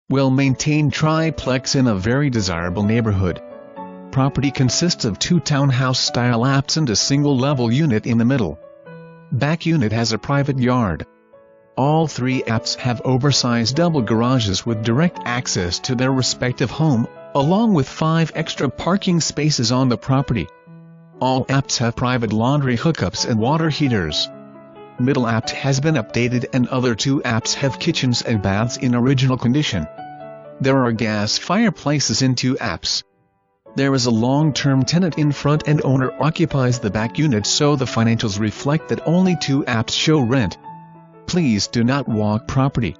Well-maintained triplex in a very desirable neighborhood. Property consists of 2 townhouse-style apts and a single-level unit in the middle. Back unit has a private yard. All 3 apts have oversized double garages with direct access to their respective home, along with 5 extra parking spaces on the property. All apts have private laundry hookups and water heaters. Middle apt has been updated and other 2 apts have kitchens and baths in original condition. There are gas fireplaces in 2 apts. There is a long-term tenant in front and owner occupies the back unit, so the financials reflect that only 2 apts show rent. Please do not walk property.